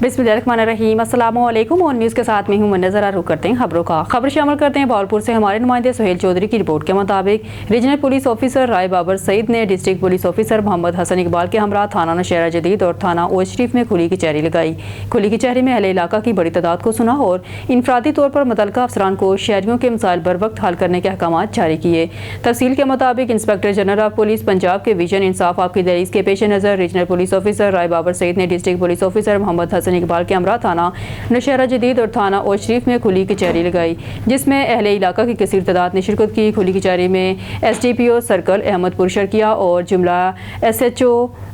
बिस्मिल्लाहिर्रहमानिर्रहीम। अस्सलाम वालेकुम। और न्यूज़ के साथ में हूँ मैं नज़र रुख करते हैं खबरों का। खबर शामिल करते हैं भावलपुर से। हमारे नुमाइंदे सुहेल चौधरी की रिपोर्ट के मुताबिक regional police officer Rai Babar Saeed ने district police officer Mohammad Hasan Iqbal के हमरा थाना नौशहरा जदीद और थाना ओज शरीफ में खुली कचहरी लगाई। खुली कचहरी में अहले इलाका की बड़ी तादाद को सुना और इनफरादी तौर पर मुतल्लिका अफसरान को शहरियों के मसाइल बर वक्त हल करने के अहकाम जारी किए। तफसील के मुताबिक inspector general of police Punjab के विजन इंसाफ आपकी दहलीज के पेश नज़र regional police officer Rai Babar Saeed ने district police officer Mohammad Hasan Iqbal के हमरा थाना नौशहरा जदीद और थाना ओज शरीफ में खुली कचहरी लगाई, जिसमें अहले इलाका की कसीर तादाद ने शिरकत की। खुली कचहरी में SDPO सर्कल अहमदपुर शर्किया और जुमला SHO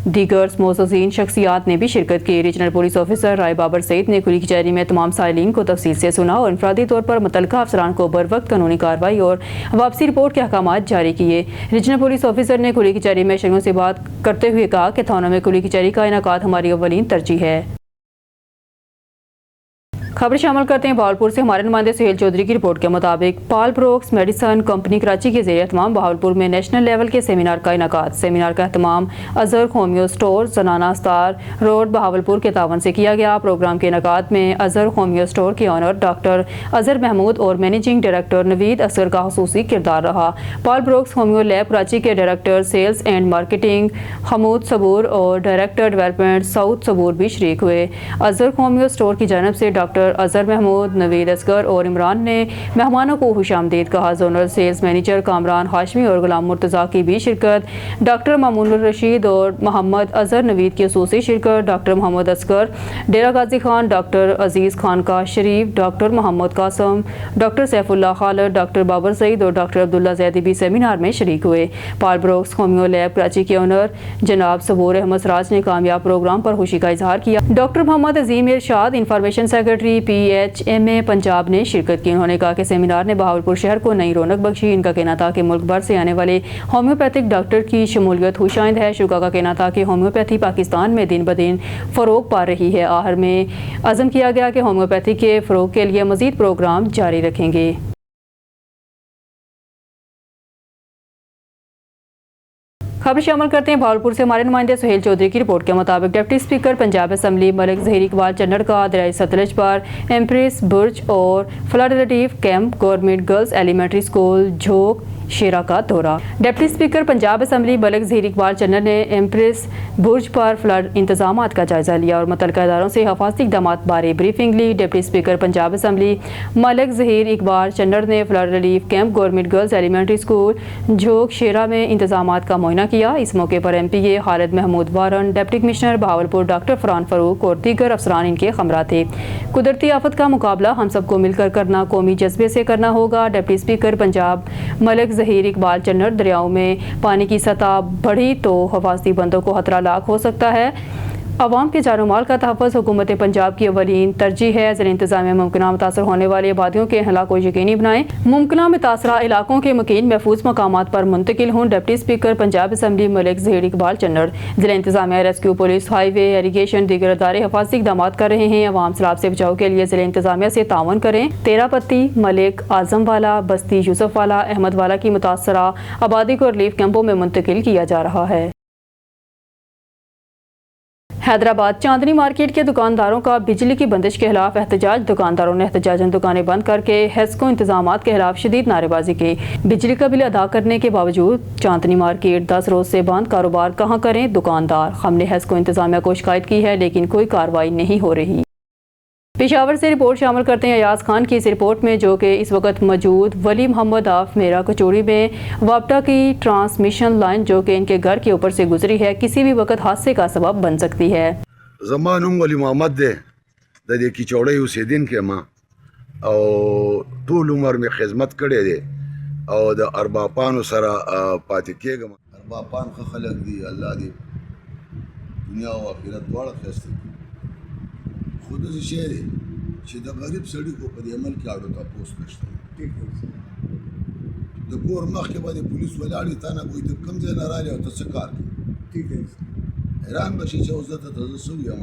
दीगर मोअज़्ज़ीन शख्सियात ने भी शिरकत की। Regional police officer Rai Babar Saeed ने खुली कचहरी में तमाम साइलिन को तफसील से सुना और इनफरादी तौर पर मुतल्लिका अफसरान को बर वक्त कानूनी कार्रवाई और वापसी रिपोर्ट के अहकाम जारी किए। रीजनल पुलिस ऑफिसर ने खुली कचहरी में शहरियों से बात करते हुए कहा कि थानों में खुली कचहरी का इनेकाद हमारी अव्वलीन तरजीह है। खबर शामिल करते हैं भावलपुर से। हमारे नुमाइंदे सुहेल चौधरी की रिपोर्ट के मुताबिक पाल ब्रोक्स मेडिसन कंपनी कराची के ज़रिए एहतमाम भावलपुर में नेशनल लेवल के सेमिनार का इनेकाद। सेमिनार का एहतमाम अजहर होम्यो स्टोर ज़नाना स्टार रोड बहावलपुर के तावन से किया गया। प्रोग्राम के इनेकाद में अजहर होम्यो स्टोर के ऑनर डॉक्टर अजहर महमूद और मैनेजिंग डायरेक्टर नवीद असगर का खुसूसी किरदार रहा। Paul Brooks homeo lab Karachi के director sales and marketing Hamood Saboor और डायरेक्टर डेवलपमेंट सऊद सबूर भी शरीक हुए। अजहर होम्यो स्टोर की जानब से डॉक्टर अजहर महमूद, नवीद असगर और इमरान ने मेहमानों को खुशामदीद कहा। Zonal sales manager Kamran Hashmi और गुलाम मुर्तज़ा की भी शिरकत। डॉक्टर मामूनुर रशीद और मोहम्मद अजहर नवीद की खुसूसी शिरकत। डॉक्टर मोहम्मद असगर, डेरा गाजी खान, डॉक्टर अजीज़ खान का Sharif, doctor Mohammad Qasim, doctor Saifullah Khalid, doctor Babar Saeed और डॉक्टर अब्दुल्ला जैदी भी सेमिनार में शरीक हुए। Paul Brooks homeo lab Karachi के ऑनर जनाब सबूर अहमद सराज ने कामयाब प्रोग्राम पर खुशी का इजहार किया। डॉक्टर मोहम्मद अजीम इरशाद इंफॉर्मेशन सेक्रेटरी PHMA पंजाब ने शिरकत की। उन्होंने कहा कि सेमिनार ने बहावलपुर शहर को नई रौनक बख्शी। इनका कहना था कि मुल्क भर से आने वाले होम्योपैथिक डॉक्टर की शमूलियत खुशाइंद है। शुरा का कहना था कि होम्योपैथी पाकिस्तान में दिन ब दिन फ़रोग पा रही है। आखिर में अज़म किया गया कि होम्योपैथी के फ़रोग के लिए मज़ीद प्रोग्राम जारी रखेंगे। खबर शामिल करते हैं भावलपुर से। हमारे नुमाइंदे सुहेल चौधरी की रिपोर्ट के मुताबिक deputy speaker Punjab assembly Malik Zaheer Iqbal Channar का दरियाई सतलज पर एम्प्रेस बुर्ज और flood relief camp government girls elementary school Jhok Shera का दौरा। Deputy speaker Punjab assembly Malik Zaheer Iqbal Channar ने एम्प्रेस बुर्ज पर फ्लड इंतजाम का जायजा लिया और मुतल्लिका इदारों से हिफाजती इक़दाम बारे ब्रीफिंग ली। Deputy speaker Punjab assembly Malik Zaheer Iqbal Channar ने flood relief camp government girls elementary school Jhok Shera में इंतजाम का मुआयना किया। इस मौके पर MPA Khalid Mahmood Waran, deputy commissioner Bahawalpur doctor Farhan Farooq और दीगर अफसरान इनके हमरा थे। कुदरती आफत का मुकाबला हम सबको मिलकर करना, कौमी जज्बे से करना होगा। डिप्टी स्पीकर पंजाब मलिक ज़हीर इकबाल चन्नड़, दरियाओं में पानी की सतह बढ़ी तो हिफाजती बंदों को खतरा लाक हो सकता है। अवाम के जानो माल का तहफ़्फ़ुज़ हुकूमत पंजाब की अव्वलीन तरजीह है। ज़िला इंतज़ामिया मुमकिन मुतासर होने वाली आबादियों के हला को यकीनी बनाएं। मुमकिन मुतासरा इलाकों के मकीन महफूज मकामात पर मुंतकिल हों। Deputy speaker Punjab assembly Malik Zaheer Iqbal Channar. ज़िला इंतज़ामिया, रेस्क्यू, पुलिस, हाईवे, इरीगेशन, दीगर अदारे हिफाजती इक़दाम कर रहे हैं। अवाम सैलाब से बचाव के लिए ज़िला इंतज़ामिया से तावन करें। तेरा पत्ती, मलिक, आज़म वाला, बस्ती, यूसुफ वाला, अहमद वाला की मुतासरा आबादी को रिलीफ कैंपों में मुंतकिल किया जा रहा है। हैदराबाद चांदनी मार्केट के दुकानदारों का बिजली की बंदिश के खिलाफ एहतजाज। दुकानदारों ने एहतजाजन दुकानें बंद करके हेस्को इंतजामात के खिलाफ शदीद नारेबाजी की। बिजली का बिल अदा करने के बावजूद चांदनी मार्केट 10 रोज से बंद। कारोबार कहाँ करें दुकानदार। हमने हेस्को इंतजामिया को शिकायत की है लेकिन कोई कार्रवाई नहीं हो रही। पेशावर से रिपोर्ट शामिल करते हैं अयाज खान की इस रिपोर्ट में, जो कि इस वक्त मौजूद वली मोहम्मद आफ मेरा कचौड़ी में वापटा की ट्रांसमिशन लाइन जो कि इनके घर के ऊपर से गुजरी है किसी भी वक्त हादसे का सबब बन सकती है। ज़मान वली मोहम्मद दे दे कचौड़ी उसे दिन के माँ और टूल उम्र में खिदमत करे दे और द अरबापान सरा पाते के अरबापान का खलक दी अल्लाह दी दुनिया व आखिरत वाला फैसले खुद से शेर है द गरीब सड़ी को पद अमल के आड़ो था पोस्ट नश्ता द गोर मख के बाद पुलिस वाली ताना कोई तो कम से नाराज हो तो सरकार ठीक है हैरान बशी चौजत तजसुया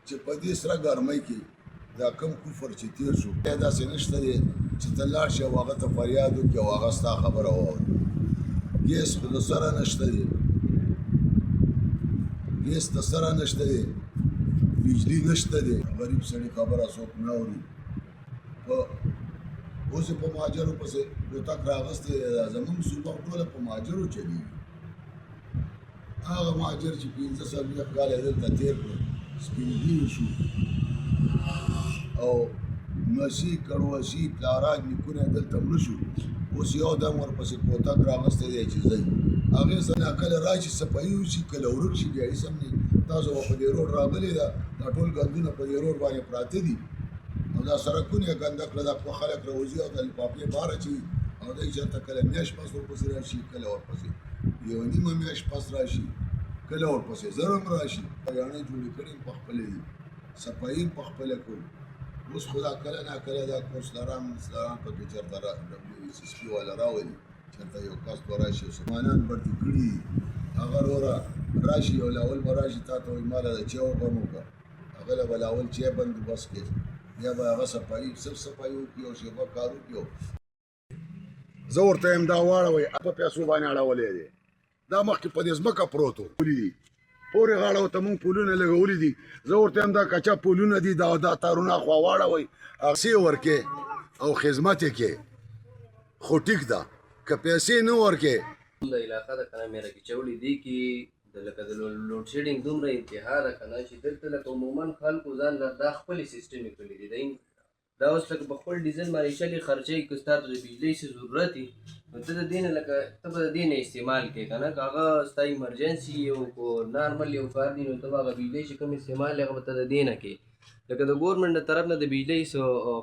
च पदी सरा गरमई की दा कम कुफर च तीर शो पैदा से नश्ता दे च तलाश वक्त फरियाद के वागस्ता खबर हो गैस खुद सरा नश्ता दे गैस तसरा नश्ता दे بجلی نشته دی غریب سړي خبره څوک نه اوري اوس یې په مهاجرو پسې کوتک راغستی دی زمونږ صوبه ټوله په مهاجرو چلېږي هغه مهاجر چې 15 کاله یې دلته تېر کړل سپین ږیري شو او مسي کړوسي پلاران نیکونه یې دلته مړه شو اوس یو دم ورپسې کوتک راغستی دی چې ځئ هغې سره کله راشي صفایي وشي کله ورک شي بیا هېڅ هم نه تاسو به په دې روډ راغلي دا ټول ګندونه په دې روډ باندې پراته دي او دا سړکونه یې ګنده کړه دا خلک راوځي او د لفافې بار اچوي او دی چېرته کله میاشت پس ورپسې راشي کله ورپسې یوه نیمه میاشت پس راشي کله ورپسې زر هم راشي یاڼې جوړې کړي هم پخپله دي صفایي هم پخپله کوي اوس خو دا کله ناکله دا کورسلران پکې چېرته WCSP والا راولي چېرته یو کس به راشي مسلمانان بړتي کړي دي هغه وروره راشي او لاول به راشي تا ته وایي ماله د چایو بم وکړه هغه له به لاول چای بندوبست کړي بیا به هغه صفایي صرف صفایي وکړي او شیبه کار وکړي زه ورته یم دا واړوئ په پیسو باندې اړولی دی دا مخکې په دې ځمکه پروت و پورې غاړه ورته مونږ پولونه لګولي دي زه ورته یم دا کچا پولونه دي دا تارونه اخوا واړوئ پیسې ورکې او خدمت یې کې خو ټیک ده که پیسې نه ورکې د علاقه د کنه میرا کې چولی دی کې د لکه د لوډ شیډینګ دومره انتها ده کنه چې دلته لکه عموما خلکو ځان له دا خپلې سیسټم یې کړی دی دا اوس لکه په خپل ډیزاین باندې چلې خرچې که ستا ته د بجلۍ څه ضرورت وي نو ته د دې نه لکه ته به د دې نه استعمال کوې که نه که هغه ستا ایمرجنسي یو کو نارمل یو کار دی نو ته به هغه بجلۍ چې کوم استعمال هغه به ته د دې نه کوې لکه د ګورنمنټ د طرف نه د بجلۍ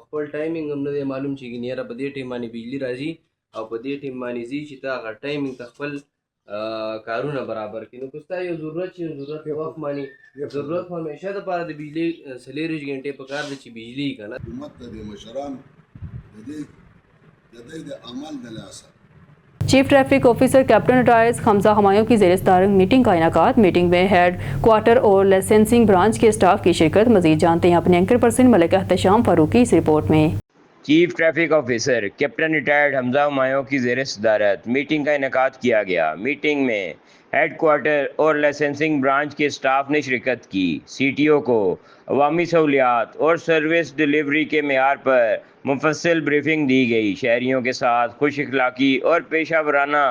خپل ټایمنګ هم نه دی معلوم چې یاره په دې ټایم باندې بجلي راځي او په دې ټایم باندې ځي چې ته هغه ټایمنګ ته خپل کارونه برابر کړي نو که ستا یو ضرورت چې ضرورت په وخت باندې ضرورت خو همیشه دپاره د بجلۍ 24 غنټې په کار دی چې بجلي که نه حکومت ته د مشرانو د دې د عمل د لاسه chief traffic officer captain retired Hamza Humayun کی زیر صدارت میٹنگ کا انعقاد میٹنگ میں ہیڈ کوارٹر اور لائسنسنگ برانچ کے اسٹاف کی شرکت مزید جانتے ہیں اپنے اینکر پرسن ملکہ احتشام فاروقی اس رپورٹ میں chief traffic officer captain retired Hamza Humayun کی زیر صدارت میٹنگ کا انعقاد کیا گیا میٹنگ میں ہیڈ کوارٹر اور لائسنسنگ برانچ کے اسٹاف نے شرکت کی سی ٹی او کو عوامی سہولیات اور سروس ڈیلیوری کے معیار پر مفصل بریفنگ دی گئی شہریوں کے ساتھ خوش اخلاقی اور پیشہ ورانہ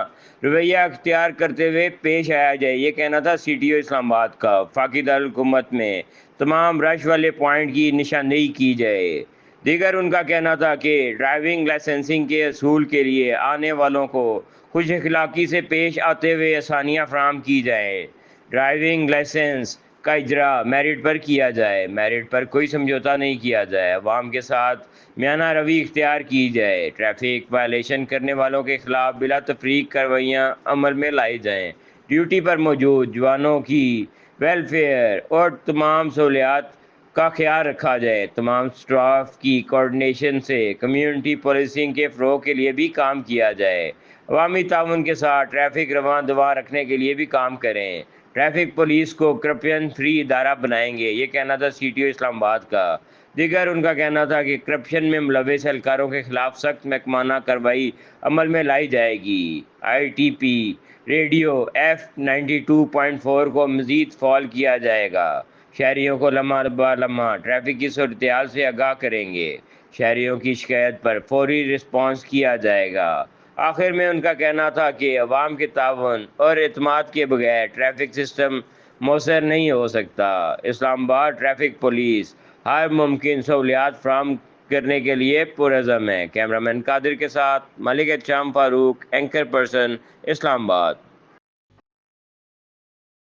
رویہ اختیار کرتے ہوئے پیش آیا جائے یہ کہنا تھا سی ٹی او اسلام آباد کا وفاقی دارالحکومت میں تمام رش والے پوائنٹ کی نشاندہی کی جائے دیگر ان کا کہنا تھا کہ ڈرائیونگ لائسنسنگ کے اصول کے لیے آنے والوں کو خوش اخلاقی سے پیش آتے ہوئے آسانیاں فراہم کی جائیں ڈرائیونگ لائسنس کا اجرا میرٹ پر کیا جائے میرٹ پر کوئی سمجھوتا نہیں کیا جائے عوام کے ساتھ میانہ روی اختیار کی جائے ٹریفک وائلیشن کرنے والوں کے خلاف بلا تفریق کارروائیاں عمل میں لائی جائیں ڈیوٹی پر موجود جوانوں کی ویلفیئر اور تمام سہولیات کا خیال رکھا جائے تمام سٹاف کی کوارڈینیشن سے کمیونٹی پولیسنگ کے فروغ کے لیے بھی کام کیا جائے عوامی تعاون کے ساتھ ٹریفک رواں دواں رکھنے کے لیے بھی کام کریں ٹریفک پولیس کو کرپشن فری ادارہ بنائیں گے یہ کہنا تھا سی ٹی او اسلام آباد کا دیگر ان کا کہنا تھا کہ کرپشن میں ملوث اہلکاروں کے خلاف سخت محکمانہ کارروائی عمل میں لائی جائے گی I T P radio F92.4 کو مزید فعال کیا جائے گا شہریوں کو لمحہ بہ لمحہ ٹریفک کی صورتحال سے آگاہ کریں گے شہریوں کی شکایت پر فوری رسپانس کیا جائے گا آخر میں ان کا کہنا تھا کہ عوام کے تعاون اور اعتماد کے بغیر ٹریفک سسٹم مؤثر نہیں ہو سکتا اسلام آباد ٹریفک پولیس ہر ممکن سہولیات فراہم کرنے کے لیے پرعزم ہے کیمرامین قادر کے ساتھ ملک احتشام فاروق اینکر پرسن اسلام آباد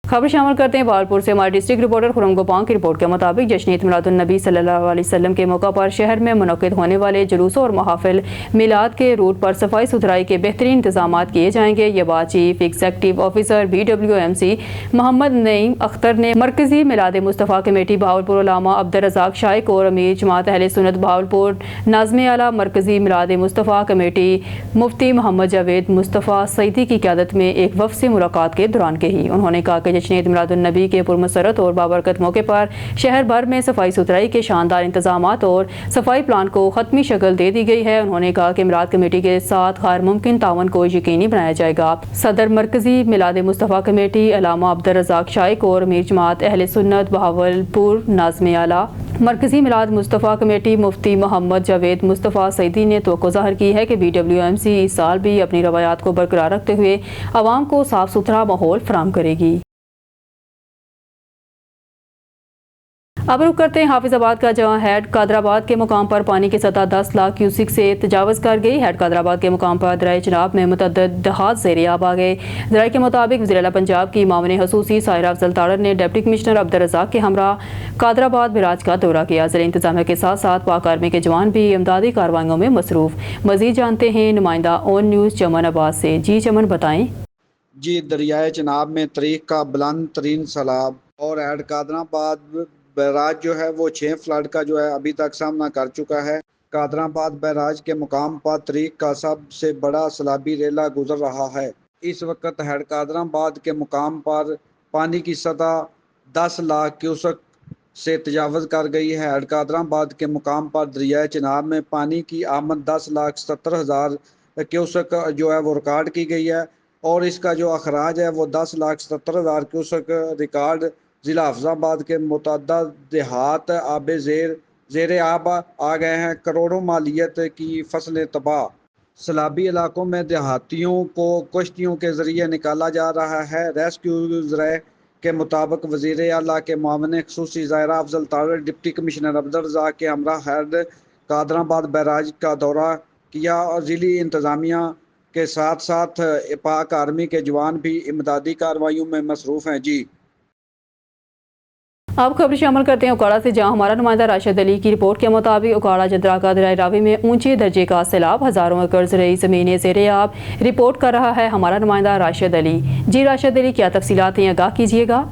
خبر شامل کرتے ہیں بہاولپور سے ہمارے ڈسٹرکٹ رپورٹر خرم گوپان کی رپورٹ کے مطابق جشن عید میلاد النبی صلی اللہ علیہ وسلم کے موقع پر شہر میں منعقد ہونے والے جلوسوں اور محافل میلاد کے روٹ پر صفائی ستھرائی کے بہترین انتظامات کیے جائیں گے یہ بات چیف ایگزیکٹو آفیسر BWMC محمد نعیم اختر نے مرکزی میلاد مصطفیٰ کمیٹی بہاولپور علامہ عبدالرزاق شائق اور امیر جماعت اہل سنت بہاولپور ناظم اعلیٰ مرکزی میلاد مصطفیٰ کمیٹی مفتی محمد جاوید مصطفیٰ سعیدی کی قیادت میں ایک وفد سے ملاقات کے دوران کہی انہوں نے کہا کہ जश्न ईद मिलादुन्नबी के पुरमसरत और बाबरकत मौके पर शहर भर में सफाई सुथराई के शानदार इंतजामात और सफाई प्लान को खत्मी शक्ल दे दी गई है। उन्होंने कहा कि मिलाद कमेटी के साथ गैर मुमकिन तावन को यकीनी बनाया जाएगा। सदर मरकजी मिलाद मुस्तफ़ा कमेटी अल्लामा अब्दुल रज़ाक शाइक और अमीर जमात अहले सुन्नत बहावलपुर नाज़िम आला मरकजी मिलाद मुस्तफ़ा कमेटी मुफ्ती मोहम्मद जावेद मुस्तफ़ा सईदी ने तवक्को ज़ाहिर की है कि BWMC इस साल भी अपनी रवायात को बरकरार रखते हुए आवाम को साफ सुथरा माहौल फराहम करेगी। अब रुक करते हैं हाफिजाबाद का, जहां हेड कादराबाद के मुकाम पर पानी की सतह 10 लाख क्यूसिक से तजावज़ कर गई। हेड कादराबाद के मुकाम पर दरियाए चिनाब में मुतअद्दिद दहात ज़ेर-ए-आब आ गए। ज़राए के मुताबिक वज़ीर आला पंजाब की मामले हसूसी साहिरा अफजल तारड़ ने डिप्टी कमिश्नर अब्दुल रज़ाक के हमरा कादराबाद बैराज का दौरा किया। ज़िला इंतज़ामिया के साथ साथ पाक आर्मी के जवान भी इमदादी कार्रवाइयों में मसरूफ़। मज़ीद जानते हैं नुमाइंदा ऑन न्यूज़ चमन अब्बास से। जी चमन, बताएँ। जी, दरियाए चिनाब में तरीक़ का बुलंद तरीन सैलाब और हेड कादराबाद बैराज जो है वो 6 फ्लड का जो है अभी तक सामना कर चुका है। कादराबाद बैराज के मुकाम पर तरीक़ का सबसे बड़ा सैलाबी रेला गुजर रहा है। इस वक्त हेड कादराबाद के मुकाम पर पानी की सतह 10 लाख क्यूसेक से तजावज़ कर गई है। हेड कादराबाद के मुकाम पर दरियाए चिनाब में पानी की आमद 10,70,000 क्यूसेक जो है वो रिकॉर्ड की गई है और इसका जो अखराज है वो 10,70,000 क्यूसेक रिकॉर्ड ज़िला हफ्ज़ाबाद के मुतअद्दिद देहात आब ज़ेर आब आ गए हैं। करोड़ों मालियत की फसलें तबाह। सैलाबी इलाकों में देहातियों को कश्तियों के ज़रिए निकाला जा रहा है। रेस्क्यू ज़राए के मुताबिक वज़ीर आला के मामले ख़ुसूसी ज़ाहिरा अफजल तारड़ डिप्टी कमिश्नर अब्दुल रज़ाक के हमरा हेड कादराबाद बैराज का दौरा किया और ज़िली इंतज़ामिया के साथ साथ पाक आर्मी के जवान भी इमदादी कार्रवाइयों में मसरूफ़ हैं। जी, अब खबर शामिल करते हैं उकाड़ा से, जहां हमारा नुमाइंदा राशिद अली की रिपोर्ट के मुताबिक उकाड़ा जद्राका दरियाए रावी में ऊंचे दर्जे का सैलाब, हज़ारों एकड़ ज़रई ज़मीनें ज़ेर-ए-आब। रिपोर्ट कर रहा है हमारा नुमाइंदा राशिद अली। जी राशिद अली, क्या तफसीलात हैं, आगाह कीजिएगा।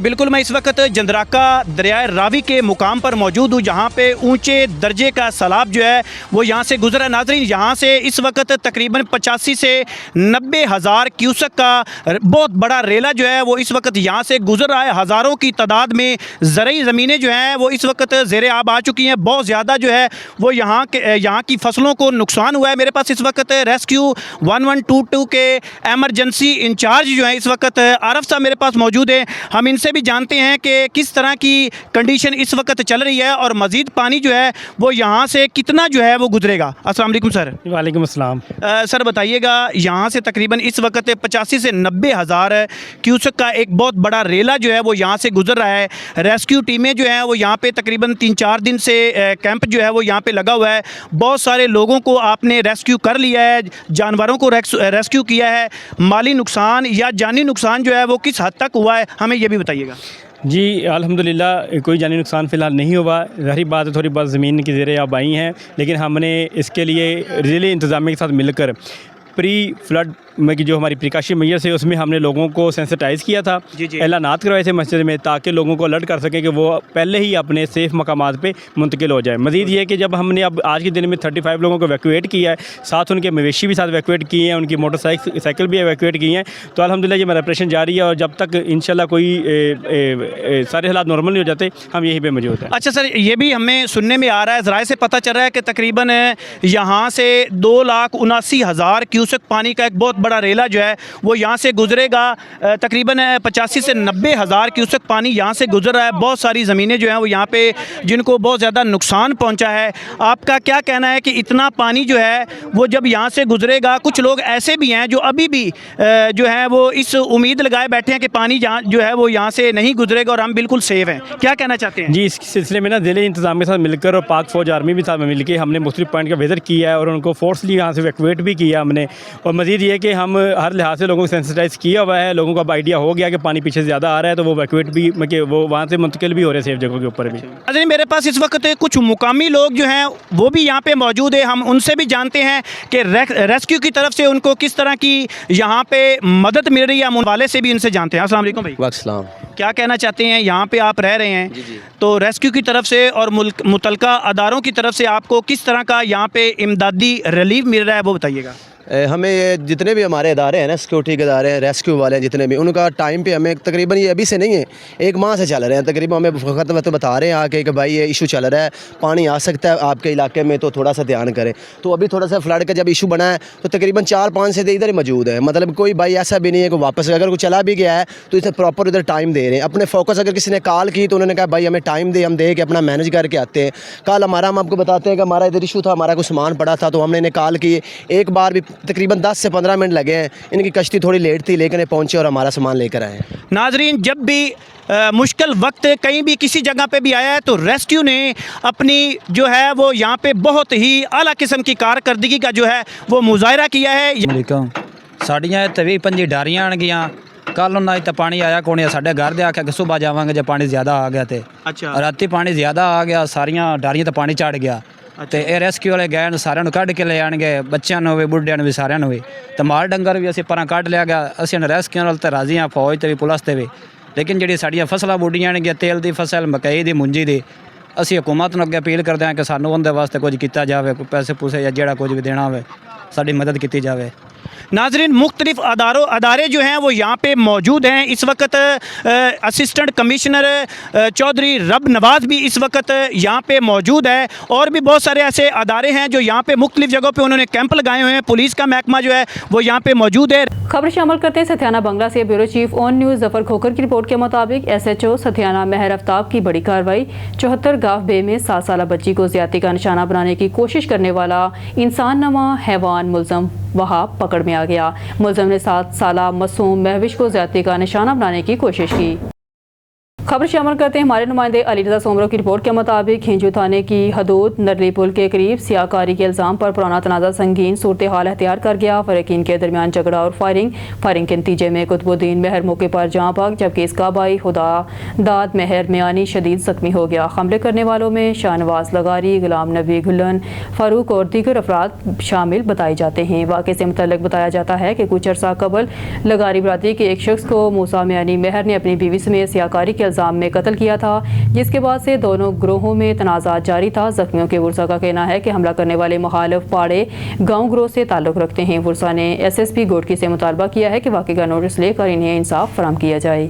बिल्कुल, मैं इस वक्त जंदराका दरियाए रावी के मुकाम पर मौजूद हूँ, जहाँ पे ऊंचे दर्जे का सैलाब जो है वो यहाँ से गुजरा। नाज़रीन, यहाँ से इस वक्त तकरीबन 85 से 90 हज़ार क्यूसेक का बहुत बड़ा रेला जो है वो इस वक्त यहाँ से गुजर रहा है। हज़ारों की तादाद में ज़रई ज़मीनें जो हैं वो इस वक्त ज़ेर आब आ चुकी हैं। बहुत ज़्यादा जो है वो यहाँ की फसलों को नुकसान हुआ है। मेरे पास इस वक्त रेस्क्यू 1122 के एमरजेंसी इंचार्ज जो है इस वक्त आरफ साहब मेरे पास मौजूद है। हम इनसे भी जानते हैं कि किस तरह की कंडीशन इस वक्त चल रही है और मज़ीद पानी जो है वो यहाँ से कितना जो है वो गुजरेगा। अस्सलाम वालेकुम सर। वालेकुम अस्सलाम। सर बताइएगा, यहाँ से तकरीबन इस वक्त 85 से 90 हज़ार क्यूसेक का एक बहुत बड़ा रेला जो है वो यहाँ से गुजर रहा है। रेस्क्यू टीमें जो हैं वो यहाँ पे तकरीबन 3-4 दिन से कैंप जो है वो यहाँ पे लगा हुआ है। बहुत सारे लोगों को आपने रेस्क्यू कर लिया है, जानवरों को रेस्क्यू किया है। माली नुकसान या जानी नुकसान जो है वो किस हद तक हुआ है, हमें ये भी बताइएगा। जी अल्हम्दुलिल्लाह कोई जानी नुकसान फ़िलहाल नहीं हुआ। ज़ाहिर बात है थोड़ी बहुत ज़मीन की ज़ेर आब आई हैं, लेकिन हमने इसके लिए ज़िले इंतज़ामिया के साथ मिलकर प्री फ्लड में की जो हमारी प्रिकॉशन मेजर्स है उसमें हमने लोगों को सेंसिटाइज़ किया था, एलानात करवाए थे मस्जिद में, ताकि लोगों को अलर्ट कर सकें कि वो पहले ही अपने सेफ़ मकामात पे मुंतकिल हो जाए। मज़ीद ये कि जब हमने अब आज के दिन में 35 लोगों को एवैक्यूएट किया है, साथ उनके मवेशी भी साथ एवैक्यूएट किए हैं, उनकी मोटरसाइकिल भी एवैक्यूएट की हैं। तो अल्हम्दुलिल्लाह ये मेरा ऑपरेशन जारी है और जब तक इंशाल्लाह कोई सारे हालात नॉर्मल नहीं हो जाते हम यहीं पर मौजूद हैं। अच्छा सर, ये भी हमें सुनने में आ रहा है, ज़राए से पता चल रहा है कि तकरीबन यहाँ से 2,79,000 क्यूसेक पानी का एक बहुत बड़ा रेला जो है वो यहाँ से गुजरेगा। तकरीबन 85 से 90 हज़ार क्यूसेक पानी यहाँ से गुजर रहा है। बहुत सारी ज़मीनें जो हैं वो यहाँ पे जिनको बहुत ज़्यादा नुकसान पहुँचा है। आपका क्या कहना है कि इतना पानी जो है वो जब यहाँ से गुजरेगा, कुछ लोग ऐसे भी हैं जो अभी भी जो है वो इस उम्मीद लगाए बैठे हैं कि पानी जो है वो यहाँ से नहीं गुजरेगा और हम बिल्कुल सेफ़ हैं, क्या कहना चाहते हैं? जी, इस सिलसिले में ना ज़िले इंतज़ाम के साथ मिलकर और पाक फ़ौज आर्मी भी साथ में मिलकर हमने मुख्तलिफ पॉइंट का विज़िट किया है और उनको फोर्सली यहाँ से इवैक्यूएट भी किया हमने। और मज़ीद ये कि हम हर लिहाज से लोगों को सेंसिटाइज़ किया हुआ है, लोगों को अब आइडिया हो गया कि पानी पीछे से ज़्यादा आ रहा है तो वो वैक्यूएट भी कि वो वहाँ से मुंतकिल भी हो रहे हैं सेफ जगहों के ऊपर भी। नाज़रीन, मेरे पास इस वक्त कुछ मुकामी लोग जो हैं वो भी यहाँ पे मौजूद है, हम उनसे भी जानते हैं कि रेस्क्यू की तरफ से उनको किस तरह की यहाँ पे मदद मिल रही है, हम उन वाले से भी उनसे जानते हैं। अस्सलाम वालेकुम भाई। वालेकुम। क्या कहना चाहते हैं, यहाँ पे आप रह रहे हैं जी जी। तो रेस्क्यू की तरफ से और मुतलका अदारों की तरफ से आपको किस तरह का यहाँ पे इमदादी रिलीफ मिल रहा है वो बताइएगा। हमें ये जितने भी हमारे इदारे हैं ना, सिक्योरिटी के इदारे हैं, रेस्क्यू वाले हैं जितने भी, उनका टाइम पे हमें तकरीबन ये अभी से नहीं है, 1 माह से चल रहे हैं तकरीबन। हमें वक्त बता रहे हैं आके कि भाई ये इशू चल रहा है, पानी आ सकता है आपके इलाके में तो थोड़ा सा ध्यान करें। तो अभी थोड़ा सा फ्लड का जब इशू बना है तो तकरीबन 4-5 से इधर ही मौजूद है, मतलब कोई भाई ऐसा भी नहीं है कि वापस अगर कोई चला भी गया है तो इसे प्रॉपर इधर टाइम दे रहे हैं अपने फोकस। अगर किसी ने कॉल की तो उन्होंने कहा भाई हमें टाइम दे, हम दे के अपना मैनेज करके आते हैं। कल हमारा, हम आपको बताते हैं कि हमारा इधर इशू था, हमारा कुछ सामान पड़ा था तो हमने इन्हें कॉल की, एक बार भी तकरीबन 10 से 15 मिनट लगे हैं, इनकी कश्ती थोड़ी लेट थी लेकिन ये पहुंचे और हमारा सामान लेकर आए। नाजरीन, जब भी मुश्किल वक्त कहीं भी किसी जगह पे भी आया है तो रेस्क्यू ने अपनी जो है वो यहाँ पे बहुत ही आला किस्म की कारकर्दगी का जो है वो मुजाहरा किया है। ਸਾਡੀਆਂ ਇੱਥੇ 20-25 ਡਾਰੀਆਂ ਆਣਗੀਆਂ, ਕੱਲ ਉਹਨਾਂ ਤਾਂ ਪਾਣੀ ਆਇਆ ਕੋਣੇ ਸਾਡੇ ਘਰ ਦੇ ਆਖਿਆ ਕਿ ਸੁਬਾਹ ਜਾਵਾਂਗੇ ਜੇ ਪਾਣੀ ਜ਼ਿਆਦਾ ਆ ਗਿਆ ਤੇ ਅੱਛਾ, ਰਾਤੀ ਪਾਣੀ ਜ਼ਿਆਦਾ ਆ ਗਿਆ, ਸਾਰੀਆਂ ਡਾਰੀਆਂ ਤਾਂ ਪਾਣੀ ਚੜ ਗਿਆ ਤੇ ਇਹ ਰੈਸਕਿਊ ਵਾਲੇ ਗਏ ਨੇ, ਸਾਰਿਆਂ ਨੂੰ ਕੱਢ ਕੇ ਲੈ ਆਣਗੇ, ਬੱਚਿਆਂ ਨੂੰ ਵੀ ਬੁੱਢਿਆਂ ਨੂੰ ਵੀ ਸਾਰਿਆਂ ਨੂੰ ਵੀ, ਤੇ ਮਾਲ ਡੰਗਰ ਵੀ ਅਸੀਂ ਪਰਾਂ ਕੱਢ ਲਿਆ ਗਿਆ। ਅਸੀਂ ਰੈਸਕਿਊ ਨਾਲ ਤਾਂ ਰਾਜ਼ੀ ਹਾਂ, ਫੌਜ ਤੇ ਵੀ ਪੁਲਿਸ ਤੇ ਵੀ, ਲੇਕਿਨ ਜਿਹੜੀ ਸਾਡੀਆਂ ਫਸਲਾਂ ਬੁੱਢੀਆਂ ਨੇ, ਤੇਲ ਦੀ ਫਸਲ, ਮਕਈ ਦੀ, ਮੁੰਜੀ ਦੀ, ਅਸੀਂ ਹਕੂਮਤ ਨੂੰ ਅੱਗੇ ਅਪੀਲ ਕਰਦੇ ਹਾਂ ਕਿ ਸਾਨੂੰ ਉਹਦੇ ਵਾਸਤੇ ਕੁਝ ਕੀਤਾ ਜਾਵੇ, ਕੋਈ ਪੈਸੇ ਪੂਸੇ ਜਾਂ ਜਿਹੜਾ कुछ भी देना होवे साड़ी मदद की जाए। नाजरीन, मुख्तलिफ अदारे जो हैं वो यहाँ पे मौजूद हैं। इस वक्त असिस्टेंट कमिश्नर चौधरी रब नवाज़ भी इस वक्त यहाँ पे मौजूद है और भी बहुत सारे ऐसे अदारे हैं जो यहाँ पे मुख्तलिफ जगहों पे उन्होंने कैंप लगाए हुए हैं। पुलिस का महकमा जो है वो यहाँ पे मौजूद है। खबर शामिल करते हैं सथियाना बंगला से bureau chief on news Zafar Khokhar की रिपोर्ट के मुताबिक SHO सथियाना महर आफ्ताब की बड़ी कार्रवाई। 74 गाफ बे में 7 साल बच्ची को ज्यादती का निशाना बनाने की कोशिश करने वाला इंसान नमा हैवान मुलजम वहाब पकड़ में आ गया। मुलजम ने 7 साल मासूम महविश को ज्यादती का निशाना बनाने की कोशिश की। खबर शामिल करते हैं हमारे नुमाइंदे अली रज़ा सोमरो की रिपोर्ट के मुताबिक हिंजू थाने की हदूद नरली पुल के करीब सियाकारी के इल्ज़ाम पर पुराना तनाज़ा संगीन सूरत हाल अख्तियार कर गया। फ़रीक़ीन के दरमियान झगड़ा और फायरिंग के नतीजे में कुतुबुद्दीन महर मौके पर जहाँ भाग, जबकि इसका भाई खुदा दाद महर मियानी शदीद ज़ख्मी हो गया। हमले करने वालों में शाहनवाज लगारी, गुलाम नबी गुल्लन, फ़ारूक और दीगर अफराद शामिल बताए जाते हैं। वाक़े से मुतल्लिक़ बताया जाता है कि कुछ अर्सा कबल लगारी बरादरी के एक शख्स को मूसा मियानी महर ने अपनी बीवी समेत सियाकारी के इल्ज़ाम में कत्ल किया था, जिसके बाद से दोनों ग्रोहों में तनाज़ा जारी था। जख्मियों के वर्सा का कहना है कि हमला करने वाले मुखालिफ पाड़े गांव ग्रोह से ताल्लुक़ रखते हैं। वर्सा ने SSP गोडकी से मुतालबा किया है कि वाक़े का नोटिस लेकर इन्हें इंसाफ फराहम किया जाए।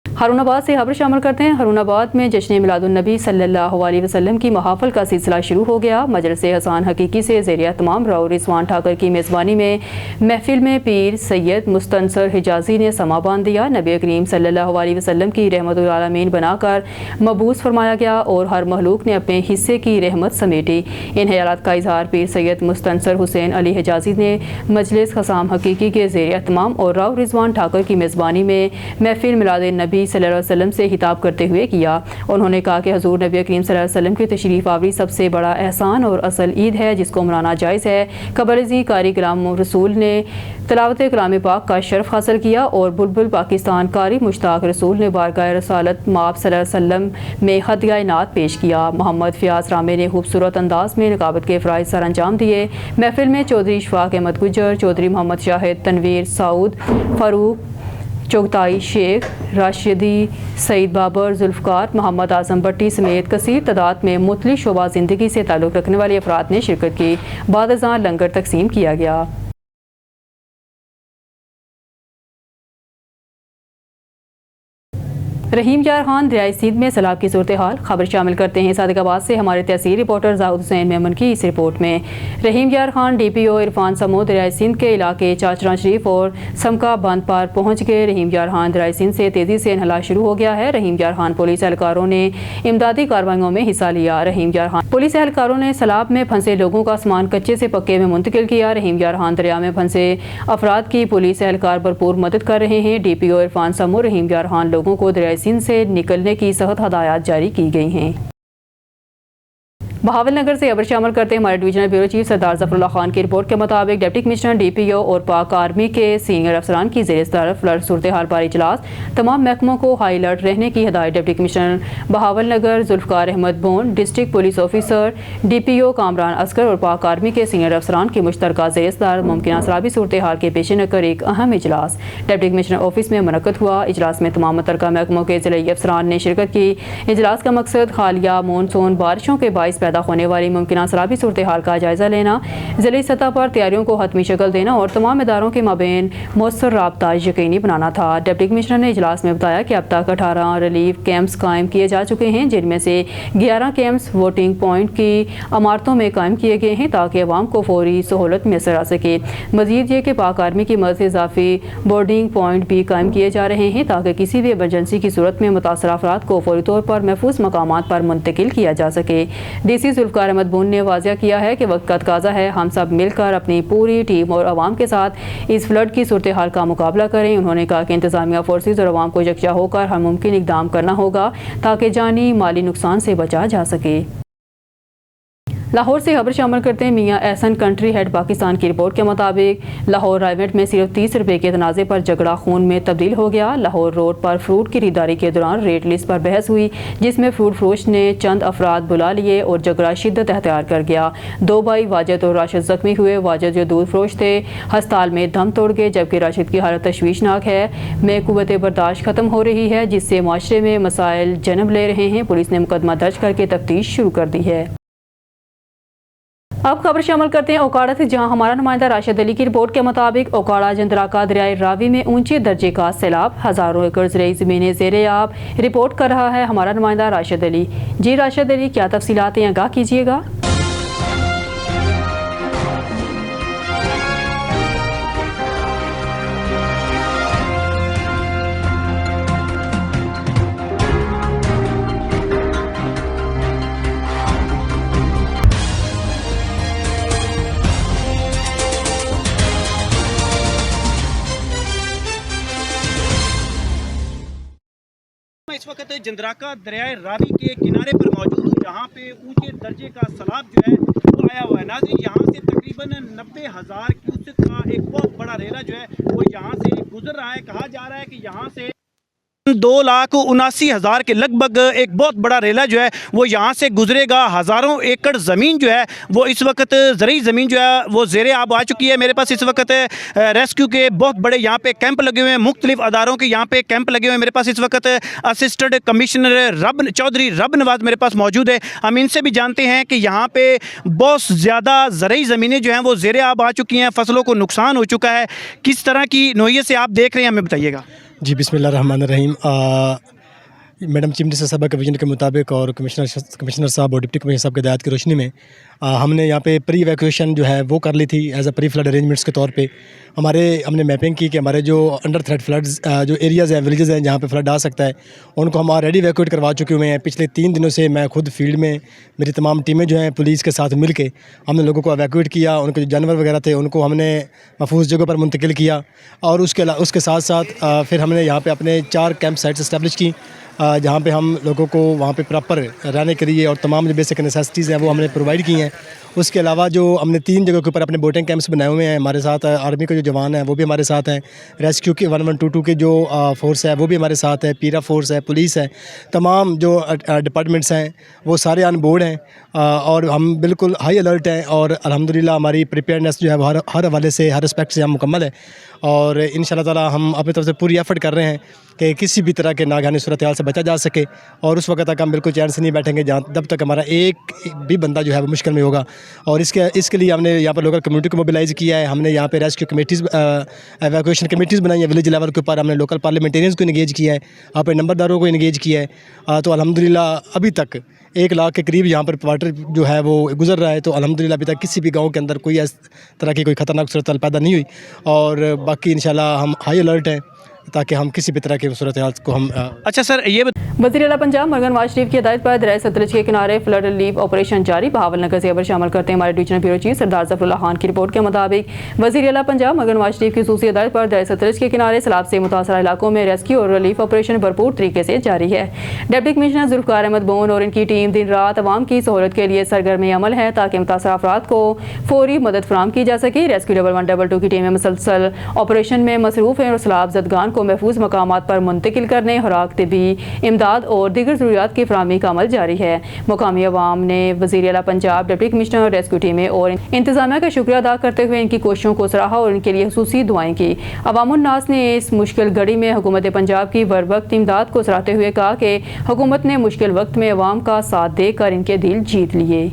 हारूनाबाद से खबर शामिल करते हैं। हारूनाबाद में जश्न मिलादुन्नबी सल्लल्लाहु अलैहि वसल्लम की महाफल का सिलसिला शुरू हो गया। मजलिस हसन हकीकी से ज़ेर तमाम राव रिजवान ठाकर की मेज़बानी में महफिल में पीर सैयद मुस्तनसर हिजाजी ने समा बांध दिया। नबी करीम सल्लल्लाहु अलैहि वसल्लम की रहमतुल आलमीन बनाकर मबूस फरमाया गया और हर महलूक ने अपने हिस्से की रहमत समेटी। इन ख्यालात का इजहार पीर सैयद मुस्तनसर हुसैन अली हिजाजी ने मजलिस हसन हकीकी के ज़ेर तमाम और राव रिजवान ठाकर की मेज़बानी में महफिल मिलाद नबी सल्लल्लाहु अलैहि वसल्लम से खिताब करते हुए किया। उन्होंने कहा कि हजूर नबी करीम सल्लल्लाहु अलैहि वसल्लम की तशरीफ़ आवरी सबसे बड़ा एहसान और असल ईद है जिसको मनाना जायज़ है। कबरजी कारी कलाम रसूल ने तिलावत कलाम पाक का शर्फ हासिल किया और बुलबुल पाकिस्तान कारी मुश्ताक रसूल ने बारगाह रसालत माब सल्लल्लाहु अलैहि वसल्लम में खतिया नात पेश किया। मोहम्मद फ़ियाज़ रामे ने खूबसूरत अंदाज में निकाबत के फ़राइज़ सर अंजाम दिए। महफिल में चौधरी इशफाक अहमद गुजर, चौधरी मोहम्मद शाहिद, तनवीर साउद, फ़ारूक चौगताई शेख, राशिदी, सईद बाबर, जुल्फ़कार, मोहम्मद आज़म भट्टी समेत कसीर तादाद में मुख्तलिफ शोबा ज़िंदगी से ताल्लुक़ रखने वाले अफराद ने शिरकत की। बाद अज़ां लंगर तकसीम किया गया। रहीम यार खान दरियाई सिंध में सैलाब की सूरत हाल। खबर शामिल करते हैं सादिकाबाद से हमारे तहसील रिपोर्टर जाहिद हुसैन मेमन की इस रिपोर्ट में। रहीम यार खान DPO इरफान समो दरियाई सिंध के इलाके चाचरा शरीफ और समका बांध पार पहुँच गए। रहीम यार खान दरियाई सिंध से तेज़ी से इनहला शुरू हो गया है। रहीम यार खान पुलिस एहलकारों ने इमदादी कार्रवाइयों में हिस्सा लिया। रहीम यार खान पुलिस एहलकारों ने सैलाब में फंसे लोगों का सामान कच्चे से पक्के में मुंतकिल किया। रहीम यार खान दरिया में फंसे अफराद की पुलिस एहलकार भरपूर मदद कर रहे हैं। DPO इरफान समो रहीम यार खान लोगों को दरियाई सिंध से निकलने की सख्त हदायत जारी की गई हैं। बहावल नगर से खबर शामिल करते हमारे डिवीजनल ब्यूरो चीफ सरदार जफरुल्लाह खान की रिपोर्ट के मुताबिक डिप्टी कमिश्नर DPO और पाक आर्मी के सीनियर अफसरान की ज़ेर सदारत फ्लड सूरत हाल पर इजलास। तमाम महकमों को हाई अलर्ट रहने की हिदायत। Deputy commissioner Bahawalnagar Zulfiqar Ahmed Bon, district police officer DPO Kamran Asghar और पाक आर्मी के सीनियर अफसरान की मुश्तरका ज़ेर सदारत मुमकिन सैलाबी सूरत हाल के पेश नज़र एक अहम इजलास डिप्टी कमिश्नर ऑफिस में मुनक्कद हुआ। इजलास में तमाम मुतल्लिका महकमों के ज़िला अफसरान ने शिरकत की। इजलास का मकसद हालिया मानसून बारिशों के बाइस पैदा होने वाली मुमकिन सैलाबी सूरत हाल का जायज़ा लेना, ज़िली सतह पर तैयारियों को हतमी शक्ल देना और तमाम इदारों के माबेन मौसर राबता यकीनी बनाना था। डिप्टी कमिश्नर ने इजलास में बताया कि अब तक 18 रिलीफ कैंप्स कायम किए जा चुके हैं, जिनमें से 11 कैंप्स वोटिंग पॉइंट की इमारतों में कायम किए गए हैं ताकि अवाम को फौरी सहूलत मैसर आ सके। मज़ीद ये कि पाक आर्मी की मदद से इजाफी बोर्डिंग पॉइंट भी कायम किए जा रहे हैं ताकि किसी भी इमरजेंसी की सूरत में मुतासर अफराद को फौरी तौर पर महफूज मकामात पर मुंतकिल किया जा सके। DC जुल्फ़कार अहमद बोन ने वाज़िया किया है कि वक्त का तकाज़ा है हम सब मिलकर अपनी पूरी टीम और आवाम के साथ इस फ्लड की सूरत हाल का मुकाबला करें। उन्होंने कहा कि इंतज़ामिया फोर्सेज और आवाम को यकजा होकर हर मुमकिन इक़दाम करना होगा ताकि जानी माली नुकसान से बचा जा सके। लाहौर से खबर शामिल करते हैं मियाँ एहसन कंट्री हेड पाकिस्तान की रिपोर्ट के मुताबिक लाहौर राइवेंट में सिर्फ 30 रुपये के तनाज़े पर झगड़ा खून में तब्दील हो गया। लाहौर रोड पर फ्रूट की खरीदारी के दौरान रेट लिस्ट पर बहस हुई, जिसमें फ्रूट फरोश ने चंद अफराद बुला लिए और झगड़ा शिद्दत अख्तियार कर गया। 2 भाई वाजिद और राशिद जख्मी हुए। वाजिद जो दूध फरोश थे हस्पताल में दम तोड़ गए, जबकि राशिद की हालत तशवीशनाक है में कुव्वत बर्दाश्त खत्म हो रही है, जिससे माशरे में मसाइल जन्म ले रहे हैं। पुलिस ने मुकदमा दर्ज करके तफ्तीश शुरू कर दी है। अब खबर शामिल करते हैं ओकाड़ा से, जहां हमारा नुमाइंदा राशिद अली की रिपोर्ट के मुताबिक ओकाड़ा जंदराका दरियाए रावी में ऊंचे दर्जे का सैलाब, हजारों एकड़ ज़रई ज़मीनें ज़ेर-ए-आब। रिपोर्ट कर रहा है हमारा नुमाइंदा राशिद अली। जी राशिद अली, क्या तफसीलात हैं, आगाह कीजिएगा। मैं इस वक्त जंदराका दरियाए रावी के किनारे पर मौजूद हूँ, जहाँ पे ऊंचे दर्जे का सैलाब जो है वो आया हुआ है। नाज़रीन, यहाँ से तकरीबन 90,000 क्यूसेक का एक बहुत बड़ा रेला जो है वो यहाँ से गुजर रहा है। कहा जा रहा है कि यहाँ से 2,79,000 के लगभग एक बहुत बड़ा रेला जो है वो यहाँ से गुजरेगा। हज़ारों एकड़ ज़मीन जो है वो इस वक्त ज़रूरी ज़मीन जो है वो ज़ेरे आब आ चुकी है। मेरे पास इस वक्त रेस्क्यू के बहुत बड़े यहाँ पे कैंप लगे हुए हैं, मुख्तलिफ अदारों के यहाँ पे कैंप लगे हुए हैं। मेरे पास इस वक्त असिस्टेंट कमिश्नर चौधरी रब नवाज मेरे पास मौजूद है। हम इनसे भी जानते हैं कि यहाँ पे बहुत ज़्यादा ज़रूरी ज़मीनें जो हैं वो ज़ेरे आब आ चुकी हैं, फसलों को नुकसान हो चुका है। किस तरह की नोयत से आप देख रहे हैं, हमें बताइएगा। जी बिस्मिल्लाहिर्रहमानिर्रहीम। मैडम चीफ मिनिस्टर साहब के विजन के मुताबिक और कमिश्नर साहब और डिप्टी कमिश्नर साहब की हिदायत की रोशनी में हमने यहाँ पे प्री इवैक्यूएशन जो है वो कर ली थी as a pre flood arrangements के तौर पे। हमने मैपिंग की कि हमारे जो अंडर थ्रेट फ्लड्स जो एरियाज़ हैं, विलेजेस हैं जहाँ पे फ्लड आ सकता है, उनको हम ऑलरेडी इवैक्यूएट करवा चुके हुए हैं। पिछले 3 दिनों से मैं खुद फील्ड में, मेरी तमाम टीमें जो हैं पुलिस के साथ मिल के हमने लोगों को इवैक्यूएट किया। उनके जो जानवर वगैरह थे उनको हमने महफूज जगह पर मुंतकिल किया और उसके साथ साथ फिर हमने यहाँ पर अपने 4 कैंप साइट्स इस्टेब्लिश की जहाँ पे हम लोगों को वहाँ पे प्रॉपर रहने के लिए और तमाम जो बेसिक नेसेसिटीज़ हैं वो हमने प्रोवाइड की हैं। उसके अलावा जो हमने 3 जगह के ऊपर अपने बोटिंग कैंप्स बनाए हुए हैं, हमारे साथ आर्मी के जो जवान हैं वो भी हमारे साथ हैं, रेस्क्यू के 1122 के जो फोर्स है वो भी हमारे साथ है, पीरा फोर्स है, पुलिस है, तमाम जो डिपार्टमेंट्स हैं वो सारे ऑन बोर्ड हैं और हम बिल्कुल हाई अलर्ट हैं और अल्हम्दुलिल्लाह हमारी प्रिपेयर्डनेस जो है वो हर हवाले से, हर एस्पेक्ट से हम मुकम्मल है और इंशाल्लाह ताला हम अपनी तरफ से पूरी एफर्ट कर रहे हैं कि किसी भी तरह के नागहानी सूरत हाल से बचा जा सके और उस वक्त तक हम बिल्कुल चैन से नहीं बैठेंगे जब तक हमारा एक भी बंदा जो है वो मुश्किल में होगा। और इसके लिए हमने यहाँ पर लोकल कम्युनिटी को मोबिलाइज़ किया है। हमने यहाँ पे रेस्क्यू कमेटीज़, एवैक्यूएशन कमेटीज़ बनाई है विलेज लेवल के ऊपर। हमने लोकल पार्लियामेंटेरियंस को इंगेज किया है, अपने नंबरदारों को इंगेज किया है। तो अल्हम्दुलिल्लाह अभी तक 1 लाख के करीब यहाँ पर वाटर जो है वो गुजर रहा है। तो अल्हम्दुलिल्लाह अभी तक किसी भी गाँव के अंदर कोई इस तरह की कोई ख़तरनाक सूरत पैदा नहीं हुई और बाकी इंशाल्लाह हम हाई अलर्ट हैं ताकि हम किसी भी तरह की सूरत हाल को हम अच्छा सर, ये वज़ीर आला पंजाब मरगन नवाज शरीफ की हिदायत पर दरिया सतलज के किनारे फ्लड रिलीफ ऑपरेशन जारी। बहावल नगर से खबर शामिल करते हैं हमारे डिवीजनल ब्यूरो चीफ सरदार ज़फरुल्लाह खान की रिपोर्ट के मुताबिक वज़ीर आला पंजाब मरगन नवाज शरीफ की ख़ुसूसी हिदायत पर दरिया सतलज के किनारे सैलाब से मुतासरा इलाकों में रेस्क्यू और रिलीफ ऑपरेशन भरपूर तरीके से जारी है। डिप्टी कमिश्नर जुल्फ़िकार अहमद बोन और इनकी टीम दिन रात अवाम की सहूलत के लिए सरगर्म अमल है ताकि मुतासरा अफराद को फौरी मदद फराहम की जा सके। रेस्क्यू लेवल 1 लेवल 2 की टीमें मुसलसल ऑपरेशन में मसरूफ़ हैं और सैलाब ज़दगान को महफूज मकामात पर मुंतकिल करने, खुराक, तिबी इमदाद और दीगर ज़रूरियात की फराहमी का अमल जारी है। मुकामी अवाम ने वज़ीर आला पंजाब, डिप्टी कमिश्नर, रेस्क्यू टीमें और इंतज़ामिया का शुक्रिया अदा करते हुए इनकी कोशिशों को सराहा और इनके लिए खुसूसी दुआएं की। अवामुन्नास ने इस मुश्किल घड़ी में हुकूमत पंजाब की बरवक्त इमदाद को सराहते हुए कहा कि हुकूमत ने मुश्किल वक्त में अवाम का साथ देकर इनके दिल जीत लिए।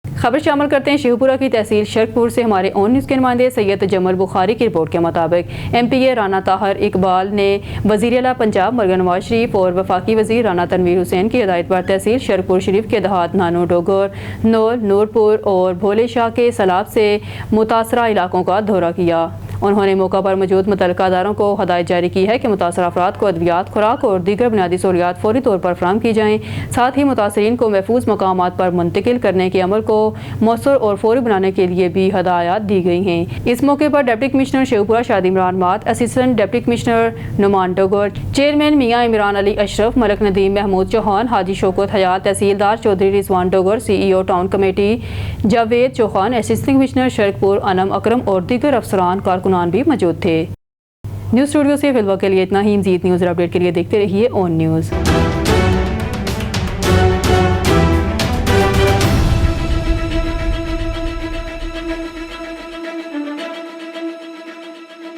खबर शामिल करते हैं शेखपुरा की तहसील शरकपुर से हमारे ऑन न्यूज़ के नुमाइंदे सैयद जमल बुखारी की रिपोर्ट के मुताबिक MPA राना ताहर इकबाल ने वज़ीर आला पंजाब मरगन नवाज शरीफ और वफाकी वज़ीर राना तनवीर हुसैन की हिदायत पर तहसील शरकपुर शरीफ के देहात नानो डोगर, नूर, नूरपुर और भोले शाह के सैलाब से मुतासरा इलाकों का दौरा किया। उन्होंने मौका पर मौजूद मुतल्लिका अदारों को हदायत जारी की है कि मुतासरा अफराद को अद्वियात, खुराक और दीगर बुनियादी सहूलियात फौरी तौर पर फराहम की जाएँ। साथ ही मुतासरीन को महफूज मकामात पर मुंतकिल करने के अमल को मौसर और फौरी बनाने के लिए भी हदायत दी गई हैं। इस मौके पर डिप्टी कमिश्नर शेखपुरा शादी इमरान मात, assistant deputy commissioner Noman Dogar, chairman Mian Imran Ali Ashraf, Malik Nadeem Mahmood Chauhan, Haji Shaukat Hayat, tehsildar Chaudhry Rizwan Dogar, CEO town committee Javed Chauhan, assistant commissioner Sharakpur Anam Akram और दीगर अफसरान कारकुनान भी मौजूद थे। न्यूज़ स्टूडियो से फिलहाल के लिए इतना ही। मज़ीद न्यूज़ अपडेट के लिए देखते रहिए ऑन न्यूज़।